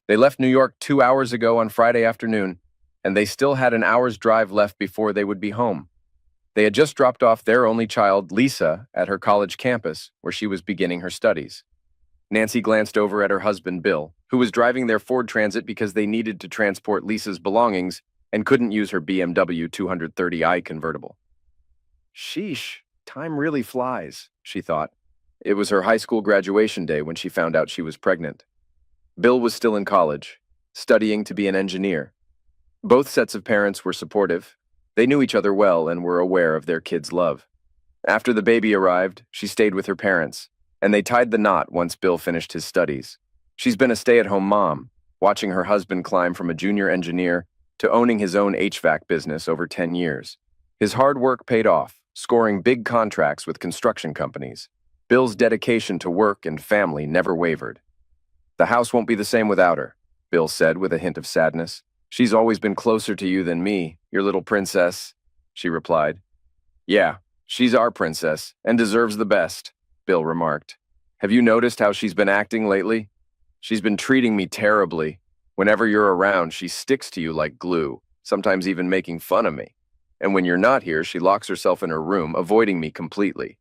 They left New York 2 hours ago on Friday afternoon, and they still had an hour's drive left before they would be home. They had just dropped off their only child, Lisa, at her college campus, where she was beginning her studies. Nancy glanced over at her husband, Bill, who was driving their Ford Transit because they needed to transport Lisa's belongings and couldn't use her BMW 230i convertible. Sheesh, time really flies, she thought. It was her high school graduation day when she found out she was pregnant. Bill was still in college, studying to be an engineer. Both sets of parents were supportive. They knew each other well and were aware of their kid's love. After the baby arrived, she stayed with her parents, and they tied the knot once Bill finished his studies. She's been a stay-at-home mom, watching her husband climb from a junior engineer to owning his own HVAC business over 10 years. His hard work paid off, scoring big contracts with construction companies. Bill's dedication to work and family never wavered. "The house won't be the same without her," Bill said with a hint of sadness. "She's always been closer to you than me, your little princess," she replied. "Yeah, she's our princess and deserves the best," Bill remarked. "Have you noticed how she's been acting lately? She's been treating me terribly. Whenever you're around, she sticks to you like glue, sometimes even making fun of me. And when you're not here, she locks herself in her room, avoiding me completely."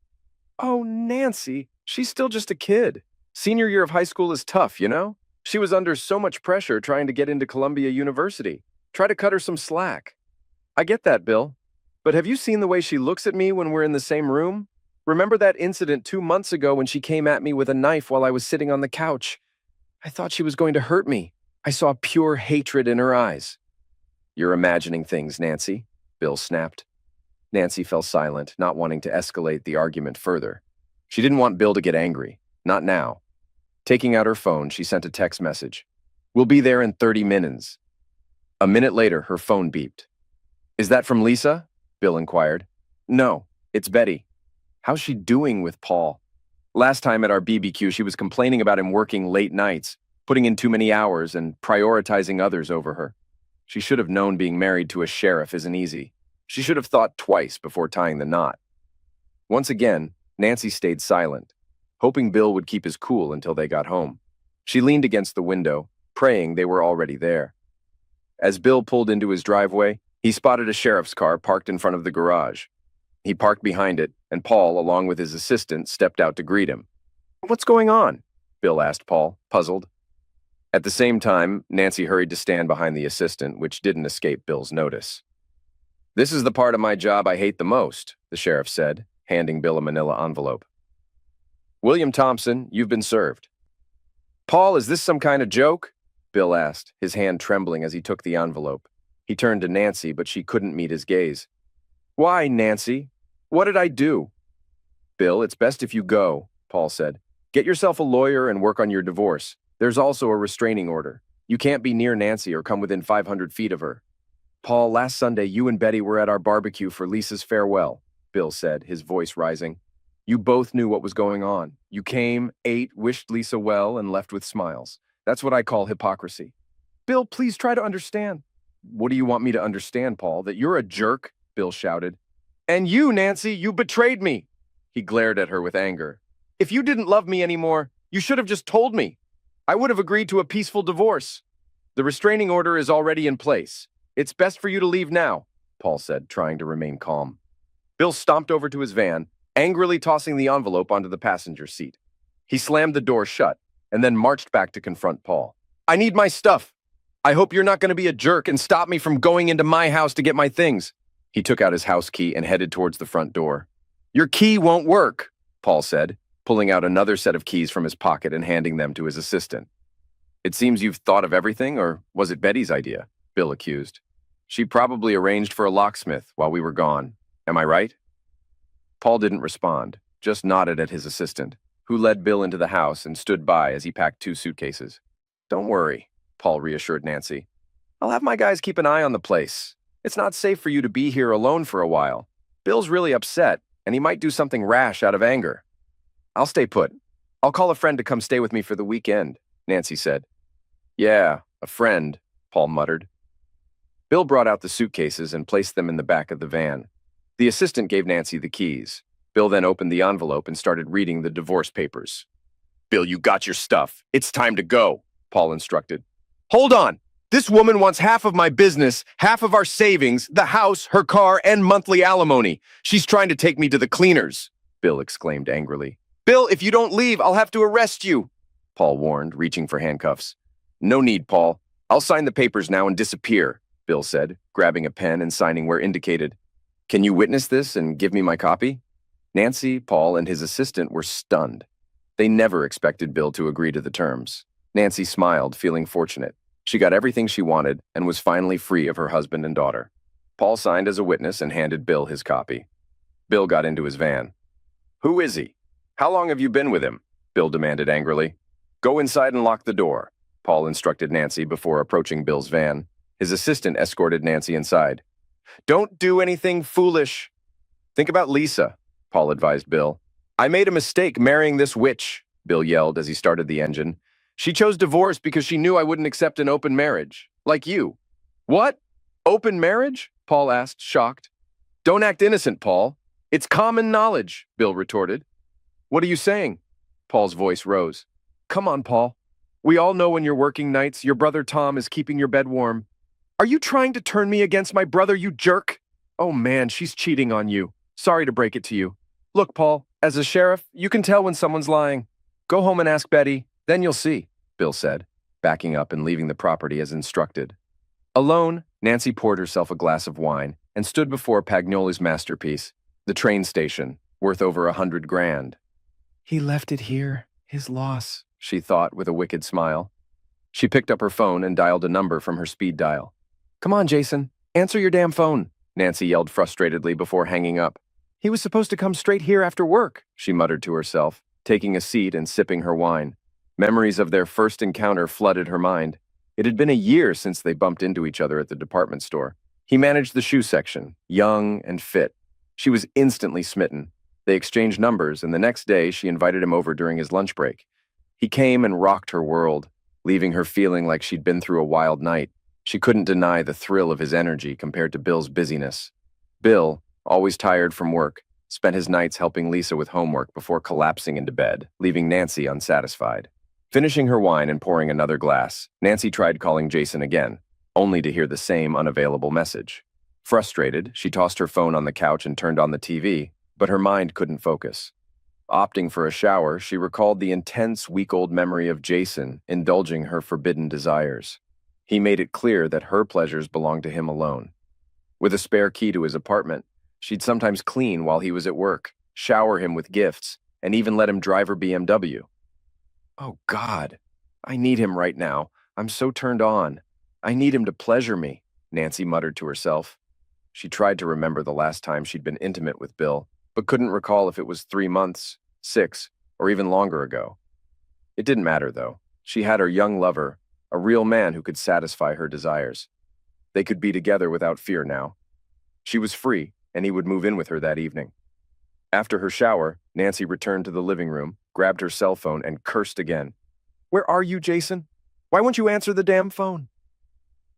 "Oh, Nancy, she's still just a kid. Senior year of high school is tough, you know? She was under so much pressure trying to get into Columbia University. Try to cut her some slack." "I get that, Bill. But have you seen the way she looks at me when we're in the same room? Remember that incident 2 months ago when she came at me with a knife while I was sitting on the couch? I thought she was going to hurt me. I saw pure hatred in her eyes." "You're imagining things, Nancy," Bill snapped. Nancy fell silent, not wanting to escalate the argument further. She didn't want Bill to get angry. Not now. Taking out her phone, she sent a text message. "We'll be there in 30 minutes. A minute later, her phone beeped. "Is that from Lisa?" Bill inquired. "No, it's Betty. How's she doing with Paul? Last time at our BBQ, she was complaining about him working late nights, putting in too many hours, and prioritizing others over her. She should have known being married to a sheriff isn't easy. She should have thought twice before tying the knot." Once again, Nancy stayed silent, hoping Bill would keep his cool until they got home. She leaned against the window, praying they were already there. As Bill pulled into his driveway, he spotted a sheriff's car parked in front of the garage. He parked behind it, and Paul, along with his assistant, stepped out to greet him. "What's going on?" Bill asked Paul, puzzled. At the same time, Nancy hurried to stand behind the assistant, which didn't escape Bill's notice. "This is the part of my job I hate the most," the sheriff said, handing Bill a manila envelope. "William Thompson, you've been served." "Paul, is this some kind of joke?" Bill asked, his hand trembling as he took the envelope. He turned to Nancy, but she couldn't meet his gaze. "Why, Nancy? What did I do?" "Bill, it's best if you go," Paul said. "Get yourself a lawyer and work on your divorce. There's also a restraining order. You can't be near Nancy or come within 500 feet of her." "Paul, last Sunday you and Betty were at our barbecue for Lisa's farewell," Bill said, his voice rising. "You both knew what was going on. You came, ate, wished Lisa well, and left with smiles. That's what I call hypocrisy." "Bill, please try to understand." "What do you want me to understand, Paul? That you're a jerk?" Bill shouted. "And you, Nancy, you betrayed me!" He glared at her with anger. "If you didn't love me anymore, you should have just told me. I would have agreed to a peaceful divorce. The restraining order is already in place. It's best for you to leave now," Paul said, trying to remain calm. Bill stomped over to his van, angrily tossing the envelope onto the passenger seat. He slammed the door shut and then marched back to confront Paul. "I need my stuff. I hope you're not going to be a jerk and stop me from going into my house to get my things." He took out his house key and headed towards the front door. "Your key won't work," Paul said, pulling out another set of keys from his pocket and handing them to his assistant. "It seems you've thought of everything, or was it Betty's idea?" Bill accused. "She probably arranged for a locksmith while we were gone. Am I right?" Paul didn't respond, just nodded at his assistant, who led Bill into the house and stood by as he packed 2 suitcases. "Don't worry," Paul reassured Nancy. "I'll have my guys keep an eye on the place. It's not safe for you to be here alone for a while. Bill's really upset, and he might do something rash out of anger." "I'll stay put. I'll call a friend to come stay with me for the weekend," Nancy said. "Yeah, a friend," Paul muttered. Bill brought out the suitcases and placed them in the back of the van. The assistant gave Nancy the keys. Bill then opened the envelope and started reading the divorce papers. "Bill, you got your stuff. It's time to go," Paul instructed. Hold on. This woman wants half of my business, half of our savings, the house, her car, and monthly alimony. She's trying to take me to the cleaners, Bill exclaimed angrily. Bill, if you don't leave, I'll have to arrest you, Paul warned, reaching for handcuffs. No need, Paul. I'll sign the papers now and disappear, Bill said, grabbing a pen and signing where indicated. Can you witness this and give me my copy? Nancy, Paul, and his assistant were stunned. They never expected Bill to agree to the terms. Nancy smiled, feeling fortunate. She got everything she wanted and was finally free of her husband and daughter. Paul signed as a witness and handed Bill his copy. Bill got into his van. Who is he? How long have you been with him? Bill demanded angrily. Go inside and lock the door, Paul instructed Nancy before approaching Bill's van. His assistant escorted Nancy inside. Don't do anything foolish. Think about Lisa, Paul advised Bill. I made a mistake marrying this witch, Bill yelled as he started the engine. She chose divorce because she knew I wouldn't accept an open marriage, like you. What? Open marriage? Paul asked, shocked. Don't act innocent, Paul. It's common knowledge, Bill retorted. What are you saying? Paul's voice rose. Come on, Paul. We all know when you're working nights, your brother Tom is keeping your bed warm. Are you trying to turn me against my brother, you jerk? Oh man, she's cheating on you. Sorry to break it to you. Look, Paul, as a sheriff, you can tell when someone's lying. Go home and ask Betty, then you'll see, Bill said, backing up and leaving the property as instructed. Alone, Nancy poured herself a glass of wine and stood before Pagnoli's masterpiece, the train station, worth over $100 grand. He left it here, his loss, she thought with a wicked smile. She picked up her phone and dialed a number from her speed dial. Come on, Jason, answer your damn phone, Nancy yelled frustratedly before hanging up. He was supposed to come straight here after work, she muttered to herself, taking a seat and sipping her wine. Memories of their first encounter flooded her mind. It had been a year since they bumped into each other at the department store. He managed the shoe section, young and fit. She was instantly smitten. They exchanged numbers, and the next day she invited him over during his lunch break. He came and rocked her world, leaving her feeling like she'd been through a wild night. She couldn't deny the thrill of his energy compared to Bill's busyness. Bill, always tired from work, spent his nights helping Lisa with homework before collapsing into bed, leaving Nancy unsatisfied. Finishing her wine and pouring another glass, Nancy tried calling Jason again, only to hear the same unavailable message. Frustrated, she tossed her phone on the couch and turned on the TV, but her mind couldn't focus. Opting for a shower, she recalled the intense, week-old memory of Jason indulging her forbidden desires. He made it clear that her pleasures belonged to him alone. With a spare key to his apartment, she'd sometimes clean while he was at work, shower him with gifts, and even let him drive her BMW. Oh, God, I need him right now. I'm so turned on. I need him to pleasure me, Nancy muttered to herself. She tried to remember the last time she'd been intimate with Bill, but couldn't recall if it was 3 months, 6, or even longer ago. It didn't matter, though. She had her young lover, a real man who could satisfy her desires. They could be together without fear now. She was free, and he would move in with her that evening. After her shower, Nancy returned to the living room, grabbed her cell phone, and cursed again. Where are you, Jason? Why won't you answer the damn phone?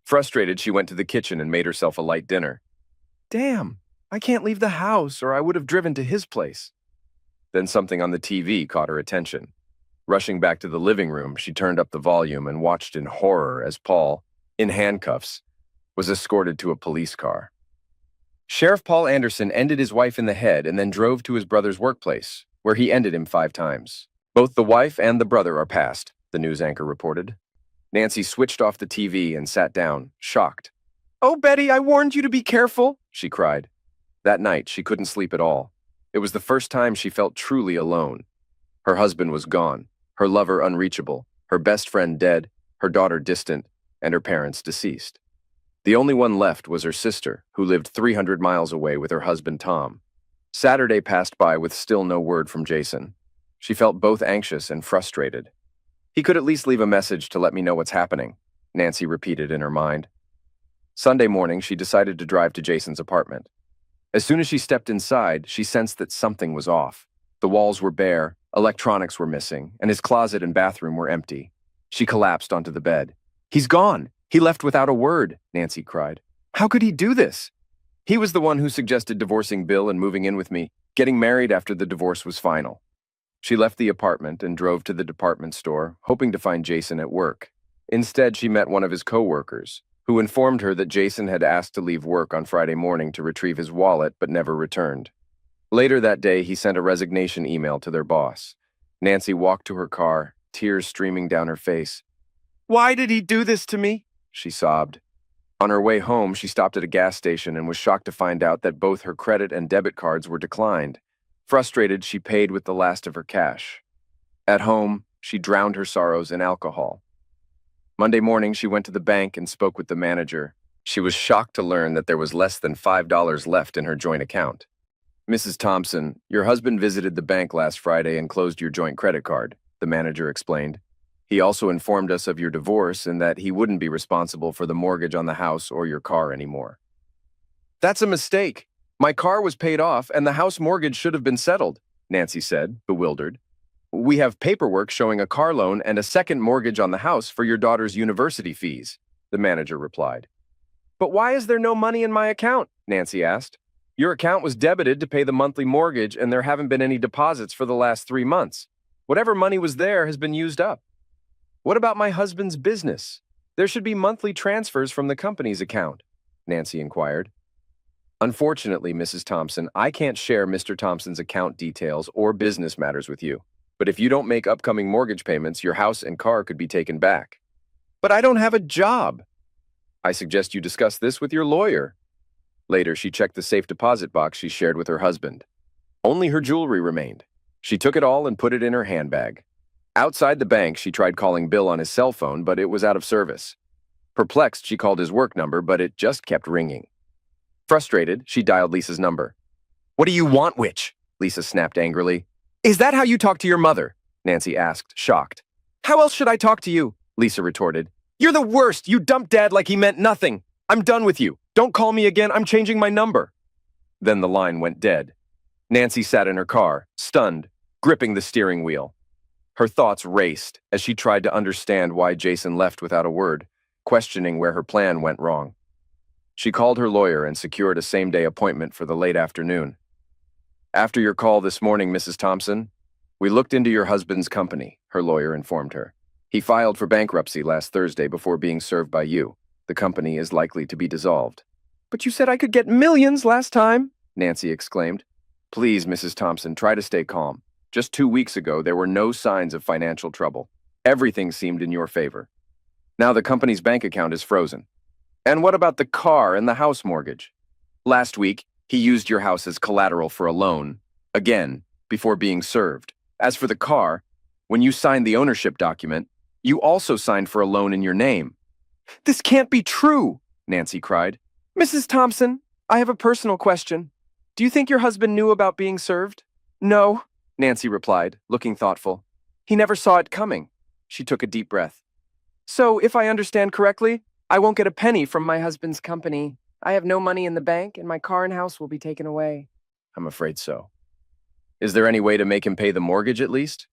Frustrated, she went to the kitchen and made herself a light dinner. Damn, I can't leave the house or I would have driven to his place. Then something on the TV caught her attention. Rushing back to the living room, she turned up the volume and watched in horror as Paul, in handcuffs, was escorted to a police car. Sheriff Paul Anderson ended his wife in the head and then drove to his brother's workplace, where he ended him 5 times. Both the wife and the brother are passed, the news anchor reported. Nancy switched off the TV and sat down, shocked. Oh, Betty, I warned you to be careful, she cried. That night, she couldn't sleep at all. It was the first time she felt truly alone. Her husband was gone, her lover unreachable, her best friend dead, her daughter distant, and her parents deceased. The only one left was her sister, who lived 300 miles away with her husband Tom. Saturday passed by with still no word from Jason. She felt both anxious and frustrated. He could at least leave a message to let me know what's happening, Nancy repeated in her mind. Sunday morning, she decided to drive to Jason's apartment. As soon as she stepped inside, she sensed that something was off. The walls were bare, electronics were missing, and his closet and bathroom were empty. She collapsed onto the bed. He's gone! He left without a word, Nancy cried. How could he do this? He was the one who suggested divorcing Bill and moving in with me, getting married after the divorce was final. She left the apartment and drove to the department store, hoping to find Jason at work. Instead, she met one of his coworkers, who informed her that Jason had asked to leave work on Friday morning to retrieve his wallet but never returned. Later that day, he sent a resignation email to their boss. Nancy walked to her car, tears streaming down her face. "Why did he do this to me?" she sobbed. On her way home, she stopped at a gas station and was shocked to find out that both her credit and debit cards were declined. Frustrated, she paid with the last of her cash. At home, she drowned her sorrows in alcohol. Monday morning, she went to the bank and spoke with the manager. She was shocked to learn that there was less than $5 left in her joint account. "Mrs. Thompson, your husband visited the bank last Friday and closed your joint credit card," the manager explained. "He also informed us of your divorce and that he wouldn't be responsible for the mortgage on the house or your car anymore." "That's a mistake. My car was paid off and the house mortgage should have been settled," Nancy said, bewildered. "We have paperwork showing a car loan and a second mortgage on the house for your daughter's university fees," the manager replied. "But why is there no money in my account?" Nancy asked. "Your account was debited to pay the monthly mortgage and there haven't been any deposits for the last 3 months. Whatever money was there has been used up." "What about my husband's business? There should be monthly transfers from the company's account," Nancy inquired. "Unfortunately, Mrs. Thompson, I can't share Mr. Thompson's account details or business matters with you. But if you don't make upcoming mortgage payments, your house and car could be taken back." "But I don't have a job." "I suggest you discuss this with your lawyer." Later, she checked the safe deposit box she shared with her husband. Only her jewelry remained. She took it all and put it in her handbag. Outside the bank, she tried calling Bill on his cell phone, but it was out of service. Perplexed, she called his work number, but it just kept ringing. Frustrated, she dialed Lisa's number. "What do you want, witch?" Lisa snapped angrily. "Is that how you talk to your mother?" Nancy asked, shocked. "How else should I talk to you?" Lisa retorted. "You're the worst! You dumped Dad like he meant nothing! I'm done with you! Don't call me again, I'm changing my number!" Then the line went dead. Nancy sat in her car, stunned, gripping the steering wheel. Her thoughts raced as she tried to understand why Jason left without a word, questioning where her plan went wrong. She called her lawyer and secured a same-day appointment for the late afternoon. "After your call this morning, Mrs. Thompson, we looked into your husband's company," her lawyer informed her. "He filed for bankruptcy last Thursday before being served by you. The company is likely to be dissolved." "But you said I could get millions last time," Nancy exclaimed. "Please, Mrs. Thompson, try to stay calm. Just 2 weeks ago, there were no signs of financial trouble. Everything seemed in your favor. Now the company's bank account is frozen. And what about the car and the house mortgage? Last week, he used your house as collateral for a loan, again, before being served. As for the car, when you signed the ownership document, you also signed for a loan in your name." "This can't be true," Nancy cried. "Mrs. Thompson, I have a personal question. Do you think your husband knew about being served?" "No," Nancy replied, looking thoughtful. "He never saw it coming." She took a deep breath. "So, if I understand correctly, I won't get a penny from my husband's company. I have no money in the bank, and my car and house will be taken away." "I'm afraid so." "Is there any way to make him pay the mortgage at least?"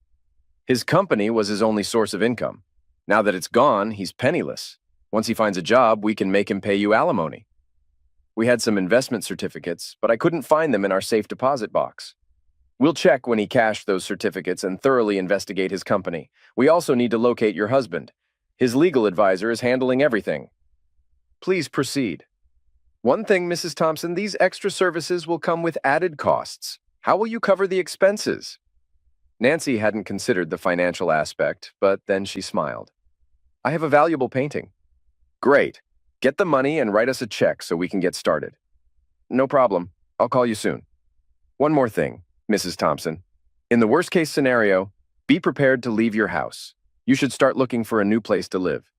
"His company was his only source of income. Now that it's gone, he's penniless. Once he finds a job, we can make him pay you alimony." "We had some investment certificates, but I couldn't find them in our safe deposit box." "We'll check when he cashed those certificates and thoroughly investigate his company. We also need to locate your husband. His legal advisor is handling everything." "Please proceed." "One thing, Mrs. Thompson, these extra services will come with added costs. How will you cover the expenses?" Nancy hadn't considered the financial aspect, but then she smiled. "I have a valuable painting." "Great. Get the money and write us a check so we can get started." "No problem. I'll call you soon." "One more thing, Mrs. Thompson. In the worst-case scenario, be prepared to leave your house. You should start looking for a new place to live."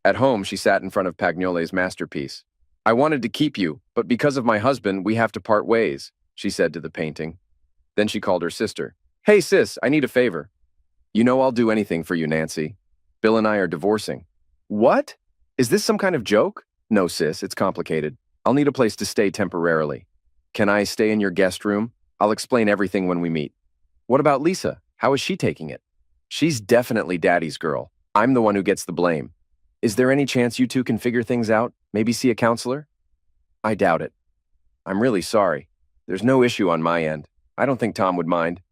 At home, she sat in front of Pagnole's masterpiece. "I wanted to keep you, but because of my husband, we have to part ways," she said to the painting. Then she called her sister. "Hey, sis, I need a favor." "You know I'll do anything for you, Nancy. Bill and I are divorcing." "What? Is this some kind of joke?" "No, sis, it's complicated. I'll need a place to stay temporarily. Can I stay in your guest room? I'll explain everything when we meet." "What about Lisa? How is she taking it?" "She's definitely Daddy's girl. I'm the one who gets the blame. Is there any chance you two can figure things out? Maybe see a counselor?" "I doubt it. I'm really sorry. There's no issue on my end. I don't think Tom would mind.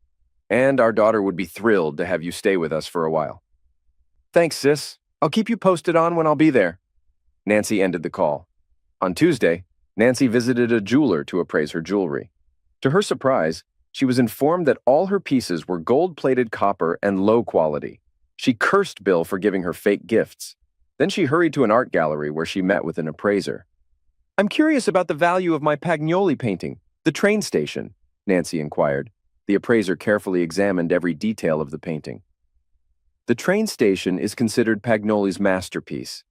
And our daughter would be thrilled to have you stay with us for a while." "Thanks, sis. I'll keep you posted on when I'll be there. Nancy ended the call. On Tuesday, Nancy visited a jeweler to appraise her jewelry. To her surprise, she was informed that all her pieces were gold-plated copper and low quality. She cursed Bill for giving her fake gifts. Then she hurried to an art gallery where she met with an appraiser. "I'm curious about the value of my Pagnoli painting, The Train Station," Nancy inquired. The appraiser carefully examined every detail of the painting. The Train Station is considered Pagnoli's masterpiece.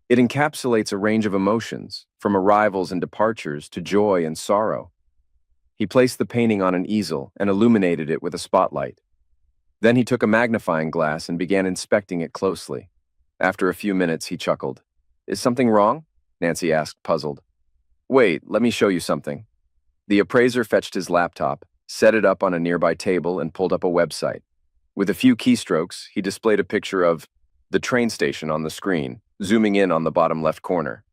It encapsulates a range of emotions, from arrivals and departures to joy and sorrow. He placed the painting on an easel and illuminated it with a spotlight. Then he took a magnifying glass and began inspecting it closely. After a few minutes, he chuckled. "Is something wrong?" Nancy asked, puzzled. "Wait, let me show you something." The appraiser fetched his laptop, set it up on a nearby table, and pulled up a website. With a few keystrokes, he displayed a picture of the train station on the screen, zooming in on the bottom left corner.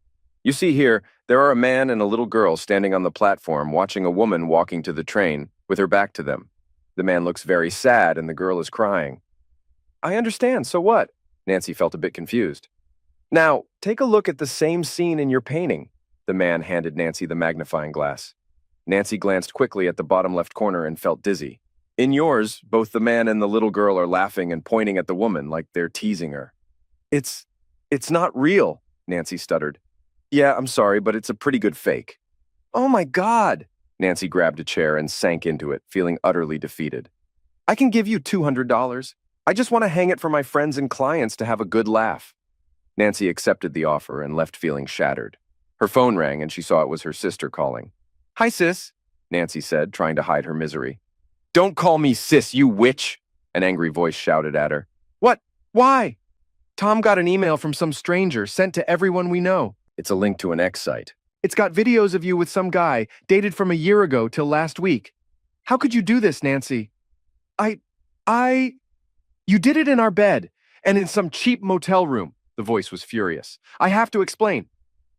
"You see here, there are a man and a little girl standing on the platform watching a woman walking to the train with her back to them. The man looks very sad and the girl is crying." "I understand, so what?" Nancy felt a bit confused. "Now, take a look at the same scene in your painting." The man handed Nancy the magnifying glass. Nancy glanced quickly at the bottom left corner and felt dizzy. "In yours, both the man and the little girl are laughing and pointing at the woman like they're teasing her." It's not real," Nancy stuttered. "Yeah, I'm sorry, but it's a pretty good fake." "Oh my God!" Nancy grabbed a chair and sank into it, feeling utterly defeated. "I can give you $200. I just want to hang it for my friends and clients to have a good laugh." Nancy accepted the offer and left feeling shattered. Her phone rang and she saw it was her sister calling. "Hi, sis," Nancy said, trying to hide her misery. "Don't call me sis, you witch!" an angry voice shouted at her. "What? Why?" "Tom got an email from some stranger sent to everyone we know." It's a link to an X site. "It's got videos of you with some guy, dated from a year ago till last week. How could you do this, Nancy?" You did it in our bed, and in some cheap motel room." The voice was furious. "I have to explain."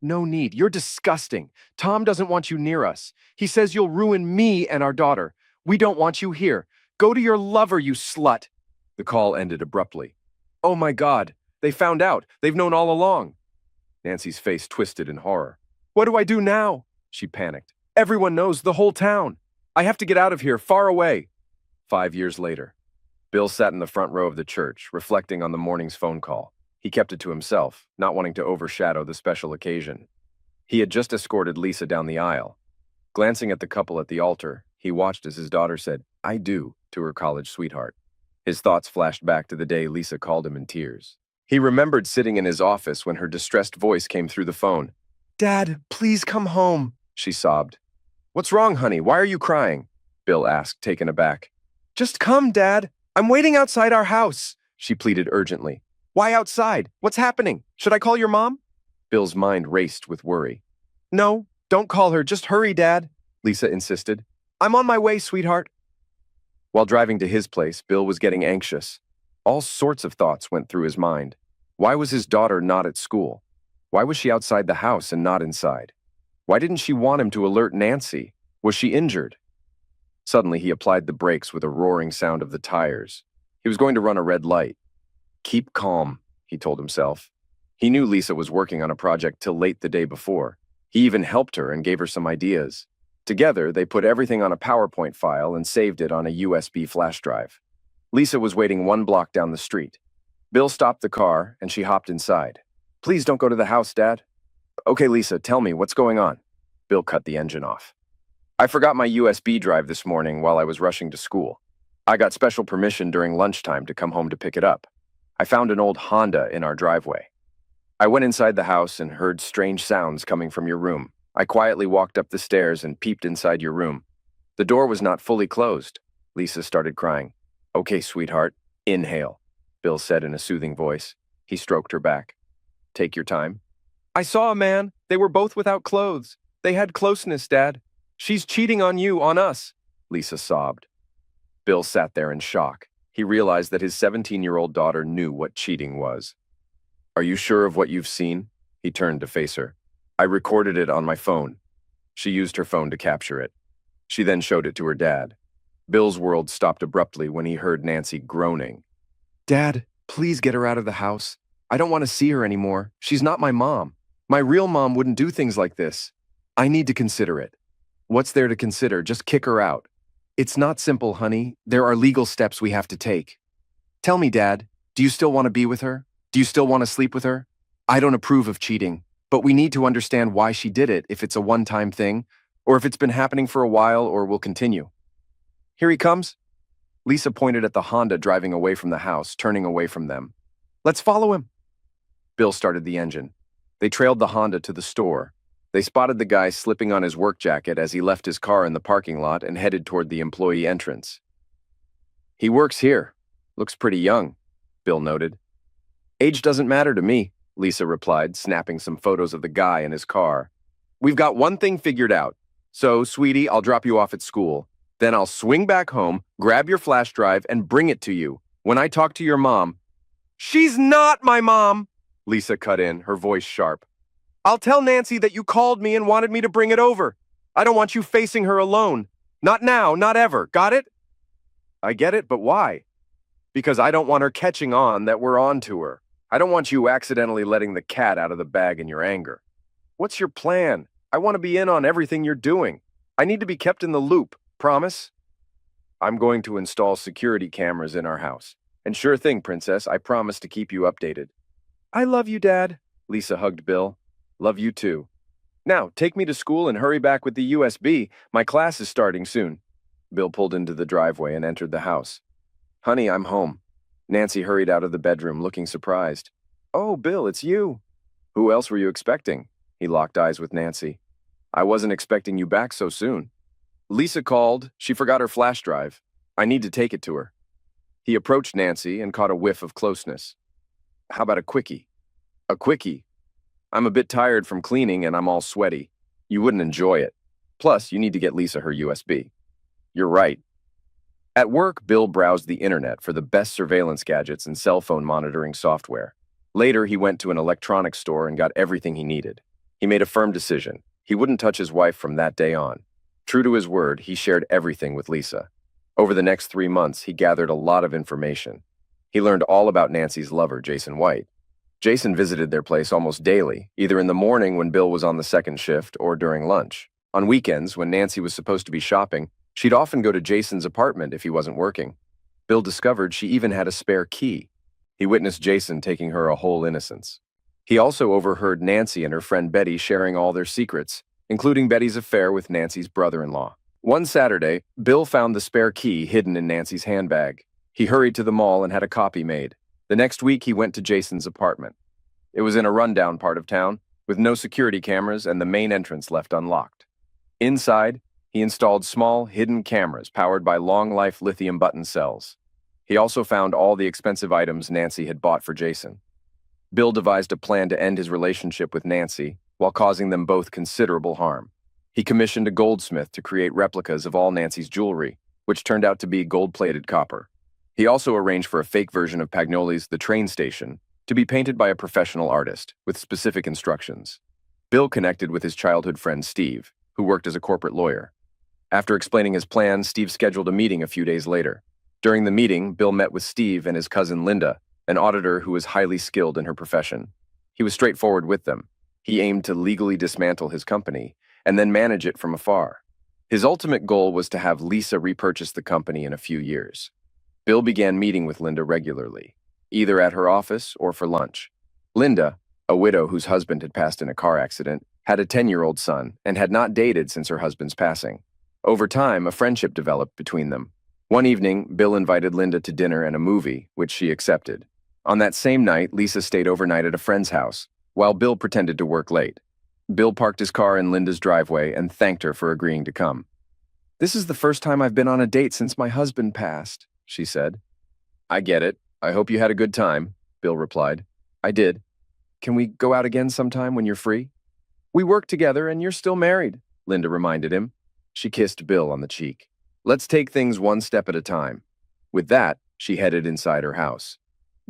"No need. You're disgusting. Tom doesn't want you near us. He says you'll ruin me and our daughter. We don't want you here. Go to your lover, you slut." The call ended abruptly. "Oh my God. They found out. They've known all along." Nancy's face twisted in horror. "What do I do now?" she panicked. "Everyone knows, the whole town. I have to get out of here, far away." 5 years later, Bill sat in the front row of the church, reflecting on the morning's phone call. He kept it to himself, not wanting to overshadow the special occasion. He had just escorted Lisa down the aisle. Glancing at the couple at the altar, he watched as his daughter said, "I do," to her college sweetheart. His thoughts flashed back to the day Lisa called him in tears. He remembered sitting in his office when her distressed voice came through the phone. "Dad, please come home," she sobbed. "What's wrong, honey? Why are you crying?" Bill asked, taken aback. "Just come, Dad. I'm waiting outside our house," she pleaded urgently. "Why outside? What's happening? Should I call your mom?" Bill's mind raced with worry. "No, don't call her. Just hurry, Dad," Lisa insisted. "I'm on my way, sweetheart." While driving to his place, Bill was getting anxious. All sorts of thoughts went through his mind. Why was his daughter not at school? Why was she outside the house and not inside? Why didn't she want him to alert Nancy? Was she injured? Suddenly, he applied the brakes with a roaring sound of the tires. He was going to run a red light. "Keep calm," he told himself. He knew Lisa was working on a project till late the day before. He even helped her and gave her some ideas. Together, they put everything on a PowerPoint file and saved it on a USB flash drive. Lisa was waiting 1 block down the street. Bill stopped the car, and she hopped inside. "Please don't go to the house, Dad." "Okay, Lisa, tell me, what's going on?" Bill cut the engine off. "I forgot my USB drive this morning while I was rushing to school. I got special permission during lunchtime to come home to pick it up. I found an old Honda in our driveway. I went inside the house and heard strange sounds coming from your room. I quietly walked up the stairs and peeped inside your room. The door was not fully closed." Lisa started crying. "Okay, sweetheart, inhale," Bill said in a soothing voice. He stroked her back. "Take your time." "I saw a man. They were both without clothes. They had closeness, Dad. She's cheating on you, on us," Lisa sobbed. Bill sat there in shock. He realized that his 17-year-old daughter knew what cheating was. "Are you sure of what you've seen?" He turned to face her. "I recorded it on my phone." She used her phone to capture it. She then showed it to her dad. Bill's world stopped abruptly when he heard Nancy groaning. "Dad, please get her out of the house. I don't want to see her anymore. She's not my mom. My real mom wouldn't do things like this. I need to consider it. What's there to consider? Just kick her out. It's not simple, honey. There are legal steps we have to take. Tell me, Dad, do you still want to be with her? Do you still want to sleep with her? I don't approve of cheating, but we need to understand why she did it, if it's a one-time thing, or if it's been happening for a while or will continue. Here he comes. Lisa pointed at the Honda driving away from the house, turning away from them. Let's follow him. Bill started the engine. They trailed the Honda to the store. They spotted the guy slipping on his work jacket as he left his car in the parking lot and headed toward the employee entrance. He works here. Looks pretty young, Bill noted. Age doesn't matter to me, Lisa replied, snapping some photos of the guy in his car. We've got one thing figured out. So, sweetie, I'll drop you off at school. Then I'll swing back home, grab your flash drive, and bring it to you. When I talk to your mom... She's not my mom, Lisa cut in, her voice sharp. I'll tell Nancy that you called me and wanted me to bring it over. I don't want you facing her alone. Not now, not ever. Got it? I get it, but why? Because I don't want her catching on that we're on to her. I don't want you accidentally letting the cat out of the bag in your anger. What's your plan? I want to be in on everything you're doing. I need to be kept in the loop. Promise? I'm going to install security cameras in our house. And sure thing, Princess, I promise to keep you updated. I love you, Dad. Lisa hugged Bill. Love you too. Now, take me to school and hurry back with the USB. My class is starting soon. Bill pulled into the driveway and entered the house. Honey, I'm home. Nancy hurried out of the bedroom, looking surprised. Oh, Bill, it's you. Who else were you expecting? He locked eyes with Nancy. I wasn't expecting you back so soon. Lisa called. She forgot her flash drive. I need to take it to her. He approached Nancy and caught a whiff of closeness. How about a quickie? A quickie? I'm a bit tired from cleaning and I'm all sweaty. You wouldn't enjoy it. Plus, you need to get Lisa her USB. You're right. At work, Bill browsed the internet for the best surveillance gadgets and cell phone monitoring software. Later, he went to an electronics store and got everything he needed. He made a firm decision. He wouldn't touch his wife from that day on. True to his word, he shared everything with Lisa. Over the next 3 months, he gathered a lot of information. He learned all about Nancy's lover, Jason White. Jason visited their place almost daily, either in the morning when Bill was on the second shift or during lunch. On weekends, when Nancy was supposed to be shopping, she'd often go to Jason's apartment if he wasn't working. Bill discovered she even had a spare key. He witnessed Jason taking her a whole innocence. He also overheard Nancy and her friend Betty sharing all their secrets, including Betty's affair with Nancy's brother-in-law. One Saturday, Bill found the spare key hidden in Nancy's handbag. He hurried to the mall and had a copy made. The next week, he went to Jason's apartment. It was in a rundown part of town, with no security cameras and the main entrance left unlocked. Inside, he installed small, hidden cameras powered by long-life lithium button cells. He also found all the expensive items Nancy had bought for Jason. Bill devised a plan to end his relationship with Nancy while causing them both considerable harm. He commissioned a goldsmith to create replicas of all Nancy's jewelry, which turned out to be gold-plated copper. He also arranged for a fake version of Pagnoli's The Train Station to be painted by a professional artist with specific instructions. Bill connected with his childhood friend Steve, who worked as a corporate lawyer. After explaining his plan, Steve scheduled a meeting a few days later. During the meeting, Bill met with Steve and his cousin Linda, an auditor who was highly skilled in her profession. He was straightforward with them. He aimed to legally dismantle his company and then manage it from afar. His ultimate goal was to have Lisa repurchase the company in a few years. Bill began meeting with Linda regularly, either at her office or for lunch. Linda, a widow whose husband had passed in a car accident, had a 10-year-old son and had not dated since her husband's passing. Over time, a friendship developed between them. One evening, Bill invited Linda to dinner and a movie, which she accepted. On that same night, Lisa stayed overnight at a friend's house, while Bill pretended to work late. Bill parked his car in Linda's driveway and thanked her for agreeing to come. "This is the first time I've been on a date since my husband passed," she said. "I get it. I hope you had a good time," Bill replied. "I did. Can we go out again sometime when you're free?" "We work together and you're still married," Linda reminded him. She kissed Bill on the cheek. "Let's take things one step at a time." With that, she headed inside her house.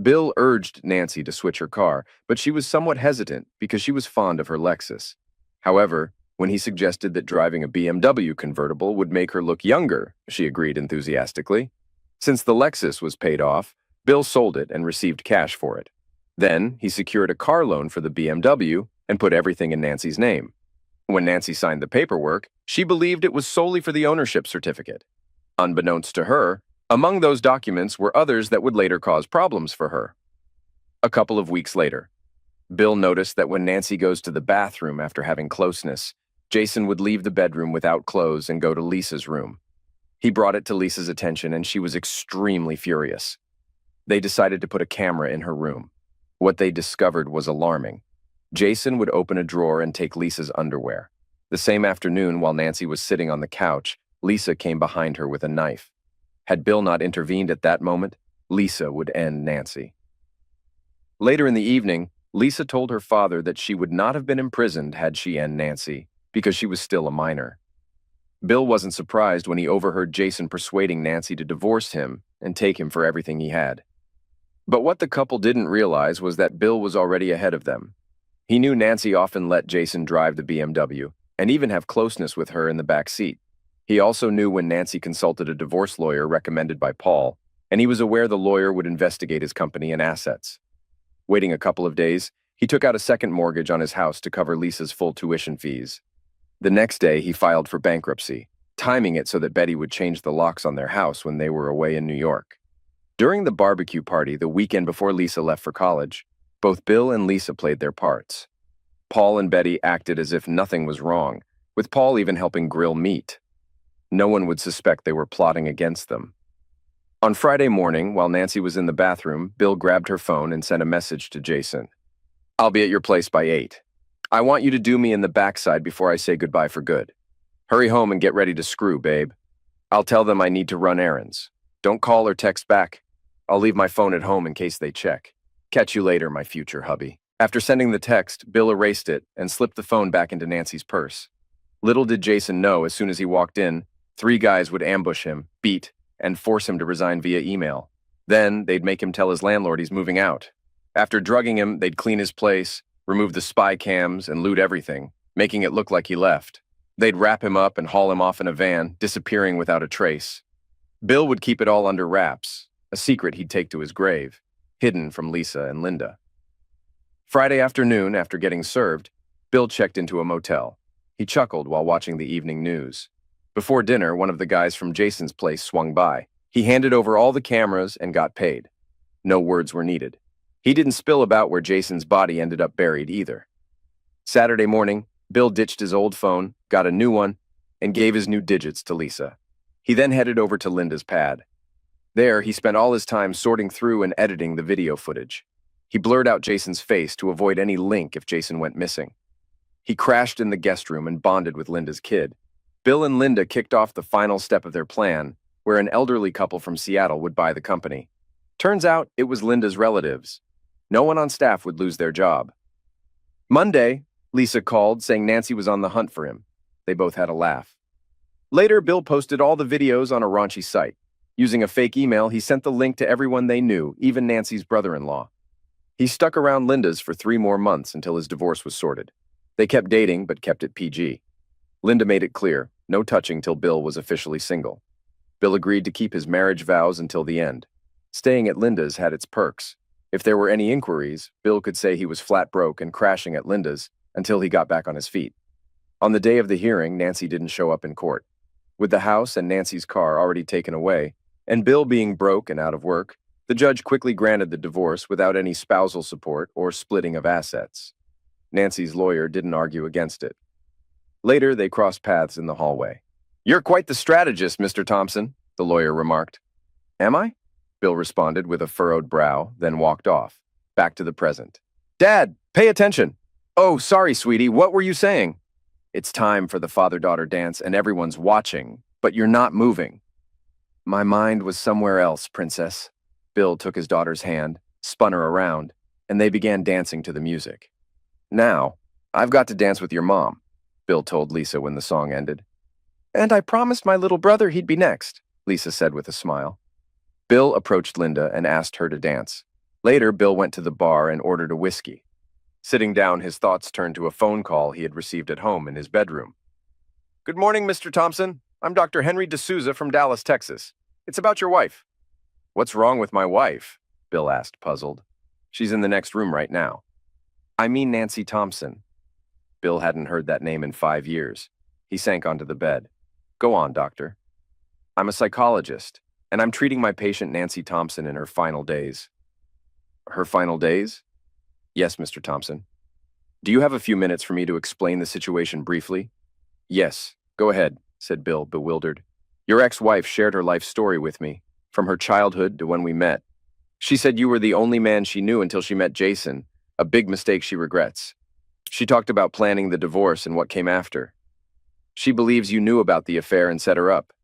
Bill urged Nancy to switch her car, but she was somewhat hesitant because she was fond of her Lexus. However, when he suggested that driving a BMW convertible would make her look younger, she agreed enthusiastically. Since the Lexus was paid off, Bill sold it and received cash for it. Then he secured a car loan for the BMW and put everything in Nancy's name. When Nancy signed the paperwork, she believed it was solely for the ownership certificate. Unbeknownst to her, among those documents were others that would later cause problems for her. A couple of weeks later, Bill noticed that when Nancy goes to the bathroom after having closeness, Jason would leave the bedroom without clothes and go to Lisa's room. He brought it to Lisa's attention and she was extremely furious. They decided to put a camera in her room. What they discovered was alarming. Jason would open a drawer and take Lisa's underwear. The same afternoon, while Nancy was sitting on the couch, Lisa came behind her with a knife. Had Bill not intervened at that moment, Lisa would end Nancy. Later in the evening, Lisa told her father that she would not have been imprisoned had she ended Nancy, because she was still a minor. Bill wasn't surprised when he overheard Jason persuading Nancy to divorce him and take him for everything he had. But what the couple didn't realize was that Bill was already ahead of them. He knew Nancy often let Jason drive the BMW and even have closeness with her in the back seat. He also knew when Nancy consulted a divorce lawyer recommended by Paul, and he was aware the lawyer would investigate his company and assets. Waiting a couple of days, he took out a second mortgage on his house to cover Lisa's full tuition fees. The next day, he filed for bankruptcy, timing it so that Betty would change the locks on their house when they were away in New York. During the barbecue party the weekend before Lisa left for college, both Bill and Lisa played their parts. Paul and Betty acted as if nothing was wrong, with Paul even helping grill meat. No one would suspect they were plotting against them. On Friday morning, while Nancy was in the bathroom, Bill grabbed her phone and sent a message to Jason. "I'll be at your place by 8. I want you to do me in the backside before I say goodbye for good. Hurry home and get ready to screw, babe. I'll tell them I need to run errands. Don't call or text back. I'll leave my phone at home in case they check. Catch you later, my future hubby." After sending the text, Bill erased it and slipped the phone back into Nancy's purse. Little did Jason know, as soon as he walked in, 3 guys would ambush him, beat, and force him to resign via email. Then, they'd make him tell his landlord he's moving out. After drugging him, they'd clean his place, remove the spy cams, and loot everything, making it look like he left. They'd wrap him up and haul him off in a van, disappearing without a trace. Bill would keep it all under wraps, a secret he'd take to his grave, hidden from Lisa and Linda. Friday afternoon, after getting served, Bill checked into a motel. He chuckled while watching the evening news. Before dinner, one of the guys from Jason's place swung by. He handed over all the cameras and got paid. No words were needed. He didn't spill about where Jason's body ended up buried either. Saturday morning, Bill ditched his old phone, got a new one, and gave his new digits to Lisa. He then headed over to Linda's pad. There, he spent all his time sorting through and editing the video footage. He blurred out Jason's face to avoid any link if Jason went missing. He crashed in the guest room and bonded with Linda's kid. Bill and Linda kicked off the final step of their plan, where an elderly couple from Seattle would buy the company. Turns out it was Linda's relatives. No one on staff would lose their job. Monday, Lisa called, saying Nancy was on the hunt for him. They both had a laugh. Later, Bill posted all the videos on a raunchy site. Using a fake email, he sent the link to everyone they knew, even Nancy's brother-in-law. He stuck around Linda's for 3 more months until his divorce was sorted. They kept dating, but kept it PG. Linda made it clear, no touching till Bill was officially single. Bill agreed to keep his marriage vows until the end. Staying at Linda's had its perks. If there were any inquiries, Bill could say he was flat broke and crashing at Linda's until he got back on his feet. On the day of the hearing, Nancy didn't show up in court. With the house and Nancy's car already taken away, and Bill being broke and out of work, the judge quickly granted the divorce without any spousal support or splitting of assets. Nancy's lawyer didn't argue against it. Later, they crossed paths in the hallway. "You're quite the strategist, Mr. Thompson," the lawyer remarked. "Am I?" Bill responded with a furrowed brow, then walked off, back to the present. "Dad, pay attention." "Oh, sorry, sweetie, what were you saying?" "It's time for the father-daughter dance and everyone's watching, but you're not moving." "My mind was somewhere else, princess." Bill took his daughter's hand, spun her around, and they began dancing to the music. "Now, I've got to dance with your mom," Bill told Lisa when the song ended. "And I promised my little brother he'd be next," Lisa said with a smile. Bill approached Linda and asked her to dance. Later, Bill went to the bar and ordered a whiskey. Sitting down, his thoughts turned to a phone call he had received at home in his bedroom. "Good morning, Mr. Thompson. I'm Dr. Henry D'Souza from Dallas, Texas. It's about your wife." "What's wrong with my wife?" Bill asked, puzzled. She's in the next room right now. I mean Nancy Thompson. Bill hadn't heard that name in 5 years. He sank onto the bed. Go on, doctor. I'm a psychologist, and I'm treating my patient Nancy Thompson in her final days. Her final days? Yes, Mr. Thompson. Do you have a few minutes for me to explain the situation briefly? Yes, go ahead, said Bill, bewildered. Your ex-wife shared her life story with me, from her childhood to when we met. She said you were the only man she knew until she met Jason, a big mistake she regrets. She talked about planning the divorce and what came after. She believes you knew about the affair and set her up.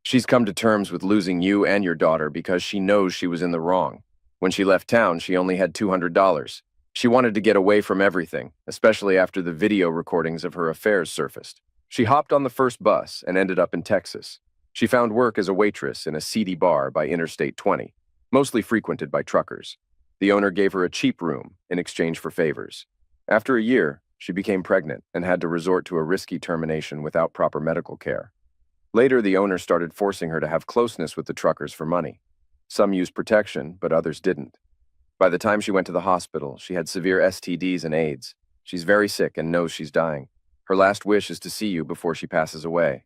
She's come to terms with losing you and your daughter because she knows she was in the wrong. When she left town, she only had $200. She wanted to get away from everything, especially after the video recordings of her affairs surfaced. She hopped on the first bus and ended up in Texas. She found work as a waitress in a seedy bar by Interstate 20, mostly frequented by truckers. The owner gave her a cheap room in exchange for favors. After a year, she became pregnant and had to resort to a risky termination without proper medical care. Later, the owner started forcing her to have closeness with the truckers for money. Some used protection, but others didn't. By the time she went to the hospital, she had severe STDs and AIDS. She's very sick and knows she's dying. Her last wish is to see you before she passes away.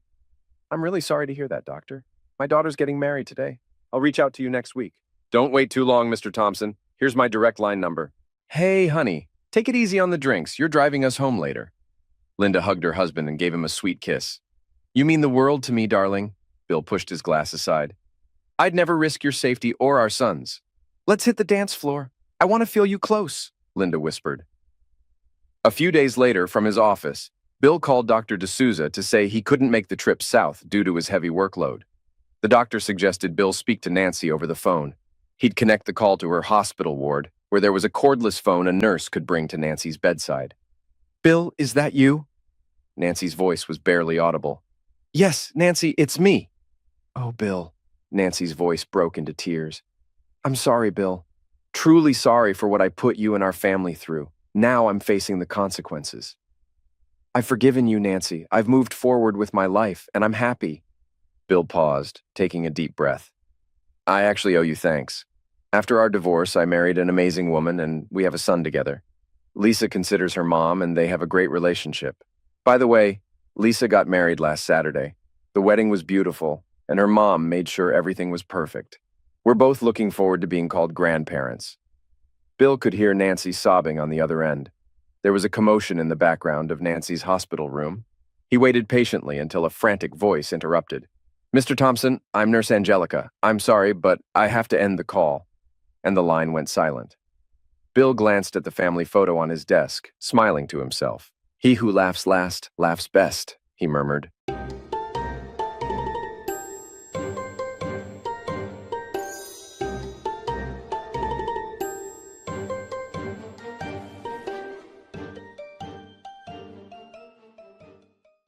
I'm really sorry to hear that, doctor. My daughter's getting married today. I'll reach out to you next week. Don't wait too long, Mr. Thompson. Here's my direct line number. Hey, honey, take it easy on the drinks. You're driving us home later. Linda hugged her husband and gave him a sweet kiss. You mean the world to me, darling. Bill pushed his glass aside. I'd never risk your safety or our son's. Let's hit the dance floor. I want to feel you close, Linda whispered. A few days later, from his office, Bill called Dr. D'Souza to say he couldn't make the trip south due to his heavy workload. The doctor suggested Bill speak to Nancy over the phone. He'd connect the call to her hospital ward, where there was a cordless phone a nurse could bring to Nancy's bedside. Bill, is that you? Nancy's voice was barely audible. Yes, Nancy, it's me. Oh, Bill. Nancy's voice broke into tears. I'm sorry, Bill. Truly sorry for what I put you and our family through. Now I'm facing the consequences. I've forgiven you, Nancy. I've moved forward with my life, and I'm happy. Bill paused, taking a deep breath. I actually owe you thanks. After our divorce, I married an amazing woman, and we have a son together. Lisa considers her mom, and they have a great relationship. By the way, Lisa got married last Saturday. The wedding was beautiful, and her mom made sure everything was perfect. We're both looking forward to being called grandparents. Bill could hear Nancy sobbing on the other end. There was a commotion in the background of Nancy's hospital room. He waited patiently until a frantic voice interrupted. Mr. Thompson, I'm Nurse Angelica. I'm sorry, but I have to end the call. And the line went silent. Bill glanced at the family photo on his desk, smiling to himself. He who laughs last, laughs best, he murmured.